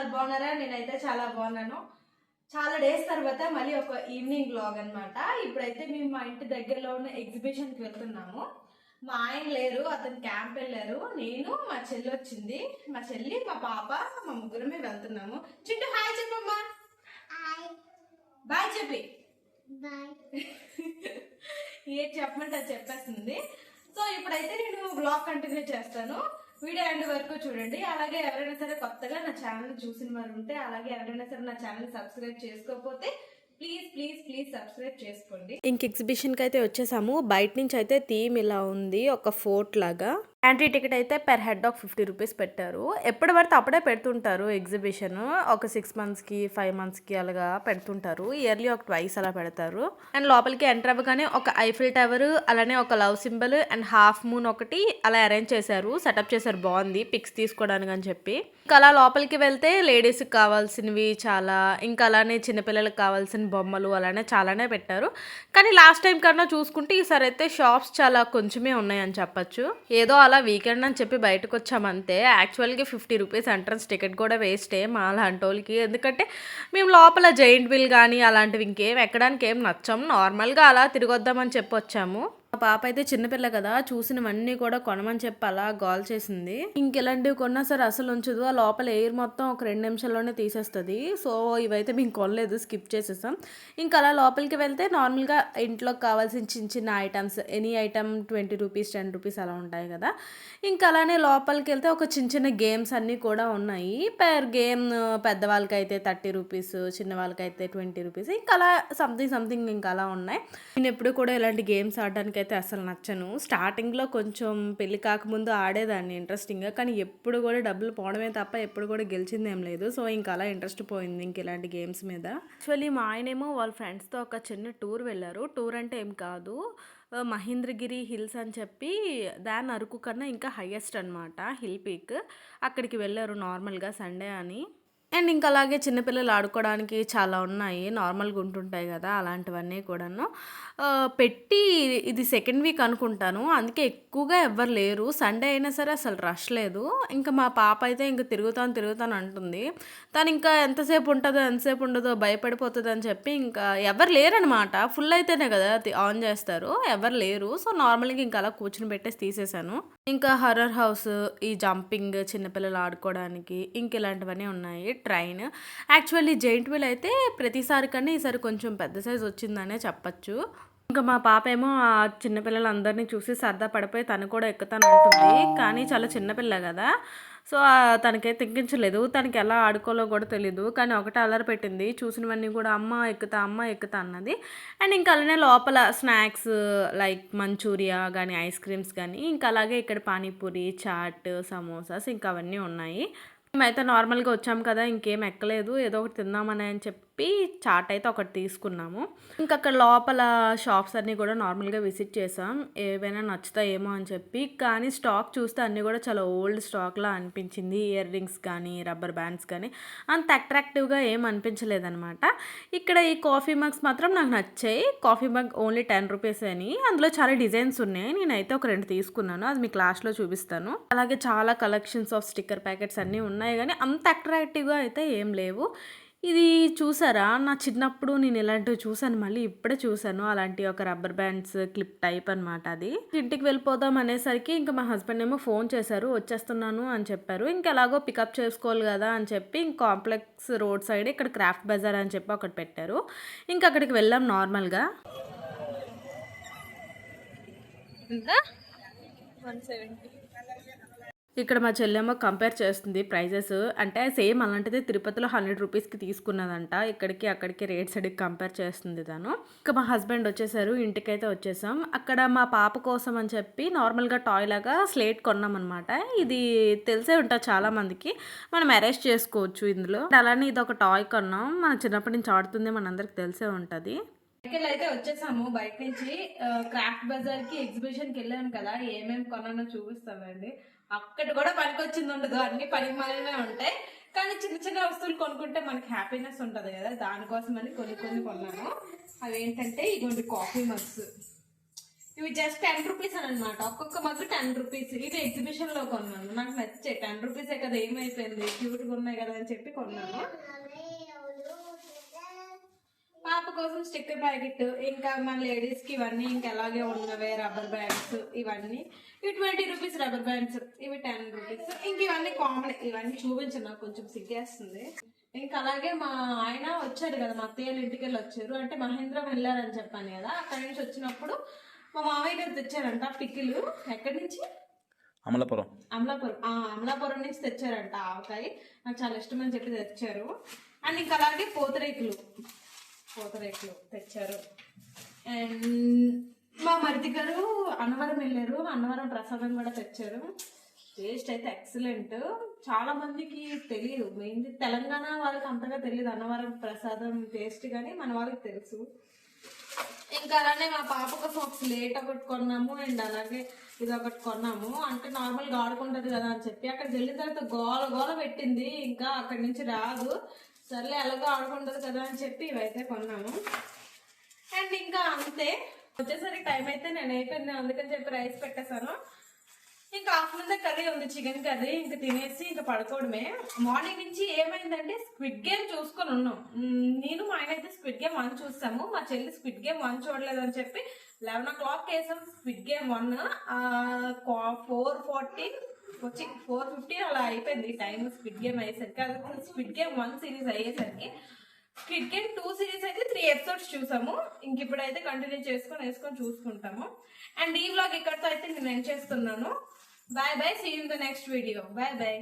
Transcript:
అందరు బాగున్నారా? నేనైతే చాలా బాగున్నాను. చాలా డేస్ తర్వాత మళ్ళీ ఒక ఈవినింగ్ వ్లాగ్ అనమాట. ఇప్పుడైతే మేము మా ఇంటి దగ్గరలో ఉన్న ఎగ్జిబిషన్కి వెళ్తున్నాము. మా ఆయన లేరు, అతను క్యాంప్ వెళ్ళారు. నేను మా చెల్లి వచ్చింది, మా చెల్లి మా పాప మా ముగ్గురమే వెళ్తున్నాము. చింటూ హాయ్ చెప్పమ్మా. బాయ్ చెప్పి ఏం చెప్పమంటే అది చెప్పేస్తుంది. సో ఇప్పుడైతే నేను బ్లాగ్ కంటిన్యూ చేస్తాను. వీడియో ఎండ్ వరకు చూడండి. అలాగే ఎవరైనా సరే కొత్తగా నా ఛానల్ చూసిన వారు ఉంటే, అలాగే ఎవరైనా సరే నా ఛానల్ సబ్స్క్రైబ్ చేసుకోకపోతే ప్లీజ్ సబ్స్క్రైబ్ చేసుకోండి. ఇంక ఎగ్జిబిషన్కి అయితే వచ్చేసాము. బయట నుంచి అయితే థీమ్ ఇలా ఉంది, ఒక ఫోర్ట్ లాగా. ఎంట్రీ టికెట్ అయితే పెర్ హెడ్ ఒక 50 రూపీస్ పెట్టారు. ఎప్పటి పడితే అప్పుడే పెడుతుంటారు ఎగ్జిబిషన్. ఒక 6 మంత్స్కి 5 మంత్స్కి అలాగా పెడుతుంటారు. ఇయర్లీ ఒక ట్వైస్ అలా పెడతారు. అండ్ లోపలికి ఎంటర్ అవ్వగానే ఒక ఐఫిల్ టవర్, అలానే ఒక love symbol and half moon ఒకటి అలా అరేంజ్ చేశారు, సెటప్ చేశారు. బాగుంది పిక్స్ తీసుకోవడానికి అని చెప్పి. ఇంకా అలా లోపలికి వెళ్తే లేడీస్కి కావాల్సినవి చాలా, ఇంకా అలానే చిన్నపిల్లలకు కావాల్సిన బొమ్మలు అలానే చాలానే పెట్టారు. కానీ లాస్ట్ టైం కన్నా చూసుకుంటే ఈసారి అయితే షాప్స్ చాలా కొంచెమే ఉన్నాయని చెప్పచ్చు. ఏదో అలా వీకెండ్ అని చెప్పి బయటకు వచ్చామంతే. యాక్చువల్గా 50 రూపీస్ ఎంట్రన్స్ టికెట్ కూడా వేస్టే మా లాంటి వాళ్ళకి. ఎందుకంటే మేము లోపల జైంట్ వీల్ కానీ అలాంటివి ఇంకేం ఎక్కడానికి ఏం నచ్చాము. నార్మల్గా అలా తిరిగొద్దామని చెప్పి వచ్చాము. మా పాప అయితే చిన్నపిల్ల కదా, చూసినవన్నీ కూడా కొనమని చెప్పి అలా గోల్ చేసింది. ఇంకెలాంటివి కొన్నా సరే అసలు ఉంచదు. ఆ లోపల ఎయిర్ మొత్తం ఒక 2 నిమిషాల్లోనే తీసేస్తుంది. సో ఇవైతే మేము కొనలేదు, స్కిప్ చేసేసాం. ఇంకా అలా లోపలికి వెళ్తే నార్మల్గా ఇంట్లోకి కావాల్సిన చిన్న items, any item 20 rupees 10 rupees అలా ఉంటాయి కదా. ఇంకా అలానే లోపలికి వెళ్తే ఒక చిన్న గేమ్స్ అన్నీ కూడా ఉన్నాయి. పర్ గేమ్ పెద్దవాళ్ళకైతే 30 రూపీస్, చిన్న వాళ్ళకైతే 20 రూపీస్, ఇంకా అలా సంథింగ్ ఇంకా అలా ఉన్నాయి. నేను ఎప్పుడు కూడా ఇలాంటి గేమ్స్ ఆడడానికి అయితే అసలు నచ్చను. స్టార్టింగ్లో కొంచెం పెళ్లి కాకముందు ఆడేదాన్ని ఇంట్రెస్టింగ్గా, కానీ ఎప్పుడు కూడా డబ్బులు పోవడమే తప్ప ఎప్పుడు కూడా గెలిచిందేం లేదు. సో ఇంకా అలా ఇంట్రెస్ట్ పోయింది ఇంక ఇలాంటి గేమ్స్ మీద. యాక్చువల్లీ మా ఆయనేమో వాళ్ళ ఫ్రెండ్స్తో ఒక చిన్న టూర్ వెళ్ళారు. టూర్ అంటే ఏం కాదు, మహేంద్రగిరి హిల్స్ అని చెప్పి, దాని అరకు కన్నా ఇంకా హైయెస్ట్ అనమాట హిల్ పీక్. అక్కడికి వెళ్ళారు నార్మల్గా సండే అని. అండ్ ఇంకా అలాగే చిన్నపిల్లలు ఆడుకోవడానికి చాలా ఉన్నాయి, నార్మల్గా ఉంటుంటాయి కదా అలాంటివన్నీ కూడాను పెట్టి. ఇది సెకండ్ వీక్ అనుకుంటాను, అందుకే ఎక్కువగా ఎవ్వరు లేరు. సండే అయినా సరే అసలు రష్ లేదు. ఇంకా మా పాప అయితే ఇంకా తిరుగుతాను అంటుంది. తను ఇంకా ఎంతసేపు ఉండదో భయపడిపోతుంది అని చెప్పి ఇంకా ఎవరు లేరనమాట. ఫుల్ అయితేనే కదా ఆన్ చేస్తారు, ఎవరు లేరు. సో నార్మల్గా ఇంకా అలా కూర్చుని పెట్టేసి తీసేసాను. ఇంకా హర్రర్ హౌస్, ఈ జంపింగ్ చిన్నపిల్లలు ఆడుకోవడానికి ఇంక ఇలాంటివన్నీ ఉన్నాయి. ట్రైన్, యాక్చువల్లీ జైంట్ వీల్ అయితే ప్రతిసారి కన్నా ఈసారి కొంచెం పెద్ద సైజ్ వచ్చిందనే చెప్పచ్చు. ఇంకా మా పాప ఏమో ఆ చిన్నపిల్లలందరినీ చూసి సరదా పడిపోయి తను కూడా ఎక్కుతాను అంటుంది. కానీ చాలా చిన్నపిల్ల కదా, సో తనకైతే ఎక్కించలేదు. తనకి ఎలా ఆడుకోవాలో కూడా తెలీదు. కానీ ఒకటే అల్లరి పెట్టింది. చూసినవన్నీ కూడా అమ్మ ఎక్కుతా అన్నది. అండ్ ఇంకా అలానే లోపల స్నాక్స్ లైక్ మంచూరియా కానీ, ఐస్ క్రీమ్స్ కానీ, ఇంకా అలాగే ఇక్కడ పానీపూరి, చాట్, సమోసాస్ ఇంకా అవన్నీ ఉన్నాయి. మేమైతే నార్మల్గా వచ్చాము కదా, ఇంకేం ఎక్కలేదు, ఏదో ఒకటి తిందామని అని చెప్పి చాట్ అయితే ఒకటి తీసుకున్నాము. ఇంకా అక్కడ లోపల షాప్స్ అన్నీ కూడా నార్మల్గా విజిట్ చేసాం, ఏవైనా నచ్చుతాయేమో అని చెప్పి. కానీ స్టాక్ చూస్తే అన్నీ కూడా చాలా ఓల్డ్ స్టాక్లా అనిపించింది. ఇయర్ రింగ్స్ కానీ, రబ్బర్ బ్యాండ్స్ కానీ అంత అట్రాక్టివ్గా ఏం అనిపించలేదనమాట. ఇక్కడ ఈ కాఫీ మగ్స్ మాత్రం నాకు నచ్చాయి. కాఫీ మగ్ ఓన్లీ 10 రూపీస్ అని, అందులో చాలా డిజైన్స్ ఉన్నాయి. నేనైతే ఒక 2 తీసుకున్నాను, అది మీకు లాస్ట్లో చూపిస్తాను. అలాగే చాలా కలెక్షన్స్ ఆఫ్ స్టిక్కర్ ప్యాకెట్స్ అన్నీ ఉన్నాయి, కానీ అంత అట్రాక్టివ్గా అయితే ఏం లేవు. ఇది చూసారా, నా చిన్నప్పుడు నేను ఇలాంటివి చూసాను, మళ్ళీ ఇప్పుడే చూసాను. అలాంటి ఒక రబ్బర్ బ్యాండ్స్ క్లిప్ టైప్ అనమాట అది. ఇంటికి వెళ్ళిపోదాం అనేసరికి ఇంకా మా హస్బెండ్ ఏమో ఫోన్ చేశారు, వచ్చేస్తున్నాను అని చెప్పారు. ఇంకా ఎలాగో పికప్ చేసుకోవాలి కదా అని చెప్పి ఇంక కాంప్లెక్స్ రోడ్ సైడ్ ఇక్కడ క్రాఫ్ట్ బజార్ అని చెప్పి ఒకటి పెట్టారు. ఇంకా అక్కడికి వెళ్ళాం నార్మల్గా. 170. ఇక్కడ మా చెల్లెమ్మ కంపేర్ చేస్తుంది ప్రైజెస్. అంటే సేమ్ అలాంటిది తిరుపతిలో 100 రూపీస్కి తీసుకున్నదంట. ఇక్కడికి అక్కడికి రేట్స్ అడిగి కంపేర్ చేస్తుంది తను. ఇంకా మా హస్బెండ్ వచ్చేసారు, ఇంటికైతే వచ్చేసాం. అక్కడ మా పాప కోసం అని చెప్పి నార్మల్గా టాయ్ లాగా స్లేట్ కొన్నామన్నమాట. ఇది తెలిసే ఉంటుంది చాలా మందికి, మనం అరేంజ్ చేసుకోవచ్చు ఇందులో. అలానే ఇది ఒక టాయ్ కొన్నాం, మన చిన్నప్పటి నుంచి ఆడుతుంది, మనందరికి తెలిసే ఉంటుంది. అయితే వచ్చేసాము బయట నుంచి. క్రాఫ్ట్ బజార్ కి ఎగ్జిబిషన్ కి వెళ్ళాను కదా, ఏమేమి కొన్నానో చూపిస్తానండి. అక్కడ కూడా పనికొచ్చింది ఉండదు, అన్ని పనిమాలనే ఉంటాయి. కానీ చిన్న వస్తువులు కొనుక్కుంటే మనకి హ్యాపీనెస్ ఉంటుంది కదా, దానికోసం అని కొన్ని కొన్నాను. అవేంటంటే ఇటువంటి కాఫీ మగ్స్. ఇవి జస్ట్ 10 రూపీస్ అని అనమాట. ఒక్కొక్క మగ్గు 10 రూపీస్. ఇది ఎగ్జిబిషన్ లో కొన్నాను, నాకు నచ్చే 10 రూపీసే కదా ఏమైపోయింది, క్యూట్ గా ఉన్నాయి కదా అని చెప్పి కొన్నాను. పాప కోసం స్టిక్కర్ ప్యాకెట్, ఇంకా మన లేడీస్ కి ఇవన్నీ ఇంకా అలాగే ఉన్నవే రబ్బర్ బ్యాండ్స్, ఇవన్నీ ఇవి 20 రూపీస్ రబ్బర్ బ్యాండ్స్, ఇవి 10 రూపీస్. ఇంక ఇవన్నీ కామన్, ఇవన్నీ చూపించు, నాకు కొంచెం సిగ్గేస్తుంది. ఇంకా అలాగే మా ఆయన వచ్చారు కదా, మా అత్తయ్య ఇంటికి వెళ్ళి వచ్చారు, అంటే మహేంద్రం వెళ్ళారని చెప్పాను కదా, అక్కడి నుంచి వచ్చినప్పుడు మా మామయ్య గారు తెచ్చారంట పికిలు. ఎక్కడి నుంచి? అమలాపురం. అమలాపురం నుంచి తెచ్చారంట ఆవకాయ, నాకు చాలా ఇష్టం అని చెప్పి తెచ్చారు. అండ్ ఇంకా అలాగే పూతరేకులు తెచ్చారు. అండ్ మా మరిది గారు అన్నవరం వెళ్ళారు, అన్నవరం ప్రసాదం కూడా తెచ్చారు. టేస్ట్ అయితే ఎక్సలెంట్. చాలా మందికి తెలియదు, మెయిన్లీ తెలంగాణ వాళ్ళకి అంతగా తెలియదు అన్నవరం ప్రసాదం టేస్ట్, కానీ మన వాళ్ళకి తెలుసు. ఇంకా అలానే మా పాప కోసం ఒక స్లేట్ ఒకటి కొన్నాము, అండ్ అలాగే ఇది ఒకటి కొన్నాము. అంటే నార్మల్గా ఆడుకుంటది కదా అని చెప్పి అక్కడికి వెళ్ళిన తర్వాత గోల పెట్టింది, ఇంకా అక్కడి నుంచి రాదు. సర్లే ఎలాగో ఆడుకుంటది కదా అని చెప్పి ఇవైతే కొన్నాము. అండ్ ఇంకా అంతే, వచ్చేసరికి టైం అయితే నేను అయిపోయింది, అందుకని చెప్పి రైస్ పెట్టేశాను. ఇంకా ఆఫ్టర్నూన్ కర్రీ ఉంది, చికెన్ కర్రీ. ఇంకా తినేసి ఇంకా పడుకోవడమే. మార్నింగ్ నుంచి ఏమైందంటే స్క్విడ్ గేమ్ చూసుకొని ఉన్నాం. నేను మా ఆయన అయితే స్క్విడ్ గేమ్ 1 చూస్తాము, మా చెల్లి స్క్విడ్ గేమ్ 1 చూడలేదు అని చెప్పి 11 o'clock వేసాం స్క్విడ్ గేమ్ 1. 4:40 వచ్చి 4:50 అలా అయిపోయింది టైం స్క్విడ్ గేమ్ అయ్యేసరికి. అది స్క్విడ్ గేమ్ 1 సిరీస్ అయ్యేసరికి స్క్విడ్ గేమ్ 2 సిరీస్ అయితే 3 ఎపిసోడ్స్ చూసాము. ఇంక ఇప్పుడైతే కంటిన్యూ వేసుకొని చూసుకుంటాము. అండ్ ఈ వ్లాగ్ ఇక్కడితో అయితే నేను ఎండ్ చేస్తున్నాను. Bye bye, see you in the next video. Bye bye.